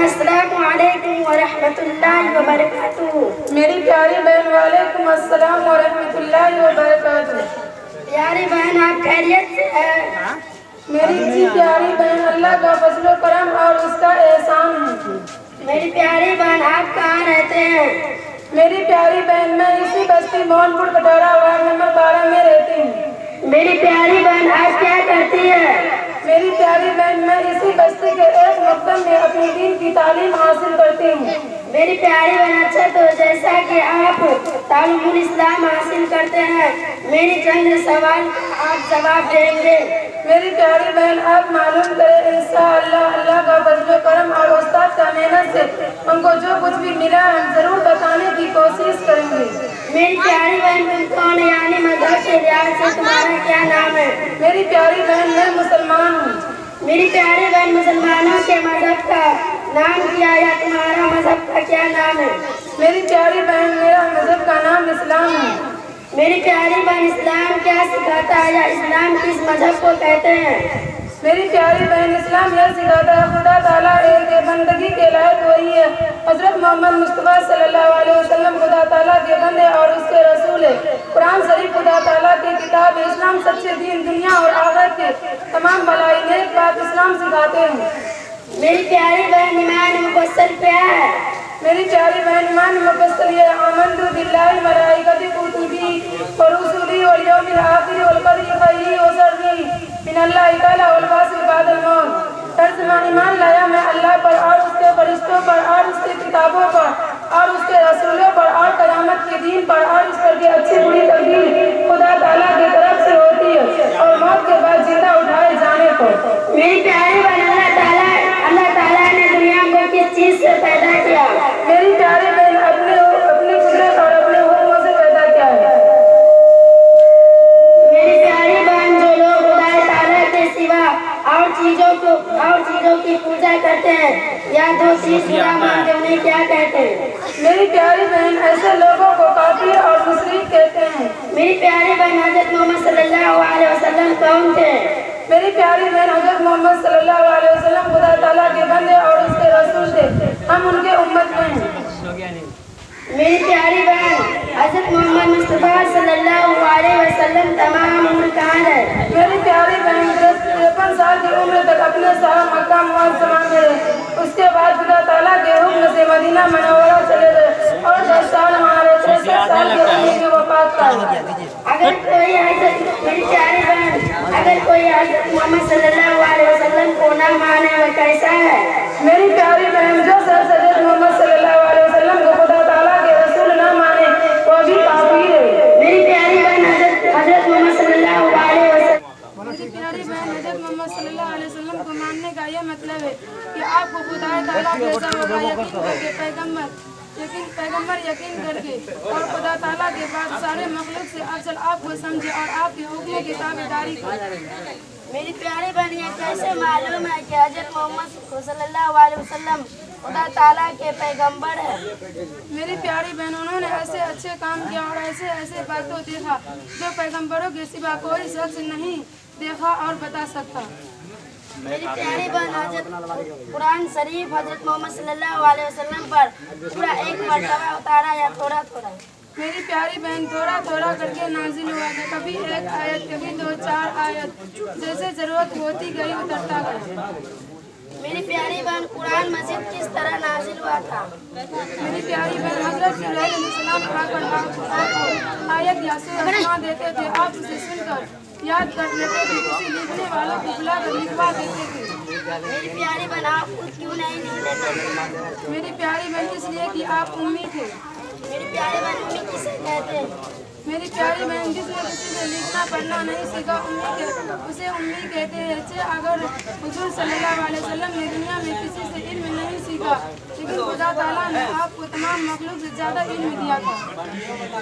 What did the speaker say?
السلام علیکم ورحمۃ اللہ وبرکاتہ۔ میری پیاری بہن وعلیکم السلام ورحمۃ اللہ وبرکاتہ۔ پیاری بہن آپ خیریت سے ہیں؟ میری جی پیاری بہن اللہ کا فضل و کرم اور اس کا احسان ہے۔ میری پیاری بہن آپ کہاں رہتے ہیں؟ میری پیاری بہن میں اسی بستی مون پور کٹورا وارڈ نمبر 12 میں رہتی ہوں۔ میری پیاری بہن آپ کیا کرتی ہے؟ میری پیاری بہن میں اسی بستی کے ایک مکتب میں اپنی دین کی تعلیم حاصل کرتی ہوں۔ میری پیاری بہن اچھا، تو جیسا کہ آپ تعلیم الاسلام حاصل کرتے ہیں، میری چند سوال آپ جواب دیں گے۔ میری پیاری بہن آپ معلوم کریں انشاءاللہ اللہ کا فضل و کرم اور استاد کا محنت سے ہم کو جو کچھ بھی ملا ہم ضرور بتانے کی کوشش کریں گے۔ میری پیاری بہن تم کون یعنی مذہب کے لحاظ سے تمہارا کیا نام ہے؟ میری پیاری بہن میں مسلمان ہوں۔ میری پیاری بہن مسلمانوں کے مذہب کا نام کیا یا تمہارا مذہب کا کیا نام ہے؟ میری پیاری بہن میرا مذہب کا نام اسلام ہے۔ میری پیاری بہن اسلام کیا سکھاتا ہے یا اسلام کس مذہب کو کہتے ہیں؟ میری پیاری بہن اسلام یہ سکھاتا ہے خدا تعالیٰ ایک بندگی کے لائق وہی ہے۔ حضرت محمد مصطفیٰ صلی اللہ علیہ وسلم خدا تعالیٰ کے بندے اور اس کے رسول ہے۔ قرآن شریف خدا تعالیٰ کی کتاب ہے۔ اسلام سچے دین دنیا اور آخرت کے تمام بھلائی نیک بات اسلام سکھاتے ہیں۔ میری پیاری بہن ایمان مفصل کیا ہے؟ میری پیاری بہن ایمان مفصل یہ آمنت باللہ ملائکتی کتبی ورسلی والیوم الآخر والقدر خیرہ وشرہ من اللہ تعالیٰ والبعث بعد الموت۔ ترجمہ ایمان لایا میں اللہ پر اور اس کے فرشتوں پر اور اس کی کتابوں پر اور اس کے رسولوں پر اور قیامت کے دین پر اور اس پر کہ اچھی بری تقدیر خدا تعالیٰ کی طرف سے ہوتی ہے اور موت کے بعد زندہ اٹھائے جانے پر۔ میری پیاری بہن اللہ تعالیٰ نے دنیا کو کس چیز سے پیدا کیا؟ میری پیاری بہن اپنی قدرت اور اپنے حکموں سے پیدا کیا ہے۔ میری پیاری بہن جو لوگ خدا تعالیٰ کے سوا اور چیزوں کی پوجا کرتے ہیں یا دو چیز خدا مانتے ہیں انہیں کیا کہتے ہیں؟ میری پیاری بہن ایسے لوگوں کو کافر اور مشرک کہتے ہیں۔ میری پیاری بہن حضرت محمد صلی اللہ علیہ وسلم کون تھے؟ میری پیاری بہن حضرت محمد صلی اللہ علیہ وسلم خدا تعالیٰ کے بندے اور اس کے رسول تھے۔ ہم ان کے امت میں ہیں۔ میری پیاری بہن حضرت محمد مصطفیٰ صلی اللہ علیہ وسلم تمام عمر کہاں رہے؟ میری پیاری بہن 53 سال کی عمر تک اپنے شہر مکہ معظمہ میں رہے۔ اس کے بعد خدا تعالیٰ کے حکم سے مدینہ منورہ چلے گئے اور 10 سال وہاں رہے۔ 63 سال کی عمر میں وفات پائی۔ اگر کوئی میری پیاری بہن اگر کوئی حضرت محمد صلی اللہ علیہ وسلم کو نہ مانے وہ کیسا ہے؟ میری پیاری بہن جو شخص حضرت محمد صلی اللہ علیہ وسلم کو خدا تعالیٰ کے رسول نہ مانے وہ بھی کافر ہے۔ میری پیاری بہن حضرت محمد صلی اللہ علیہ وسلم میری پیاری بہن حضرت محمد صلی اللہ علیہ وسلم کو ماننے کا یہ مطلب ہے کہ آپ کو خدا تعالیٰ کیسا ہوگا یقین کر کے پیغمبر یقین کر کے اور خدا تعالیٰ کے بعد سارے مخلوق سے افضل آپ کو سمجھے اور آپ کے حکموں کی تابعداری کرے۔ میری پیاری بہن یہ کیسے معلوم ہے کہ حضرت محمد صلی اللہ علیہ وسلم خدا تعالیٰ کے پیغمبر ہیں؟ میری پیاری بہن انہوں نے ایسے اچھے کام کیا اور ایسے باتوں دیکھا جو پیغمبروں کے سوا کوئی شخص نہیں دیکھا اور بتا سکتا۔ میری پیاری بہن حضرت قرآن شریف حضرت محمد صلی اللہ علیہ وسلم پر پورا ایک مرتبہ اتارا یا تھوڑا تھوڑا؟ میری پیاری بہن تھوڑا تھوڑا کر کے نازل ہوا ہے، کبھی 1 آیت کبھی 2-4 آیت، جیسے ضرورت ہوتی گئی اترتا گیا۔ میری پیاری بہن قرآن مجید کس طرح نازل ہوا تھا؟ میری پیاری بہن حضرت جبرائیل علیہ السلام آ کر آپ کو آیت یا سورہ سنا دیتے تھے، آپ اسے سن کر یاد کر لیتے تھے، کسی لکھنے والوں کو بلا کر لکھوا دیتے تھے۔ میری پیاری بہن آپ کو کیوں نہیں لکھ لیتے؟ میری پیاری بہن اس لیے کہ آپ امی تھے۔ میری پیاری بہن امی کسے کہتے ہیں؟ میری پیاری بہن جس نے کسی سے لکھنا پڑھنا نہیں سیکھا اسے امی کہتے ہیں۔ اگر حضور صلی اللہ علیہ وسلم نے دنیا میں کسی سے علم نہیں سیکھا لیکن خدا تعالیٰ نے آپ کو تمام مخلوق سے زیادہ علم دیا تھا۔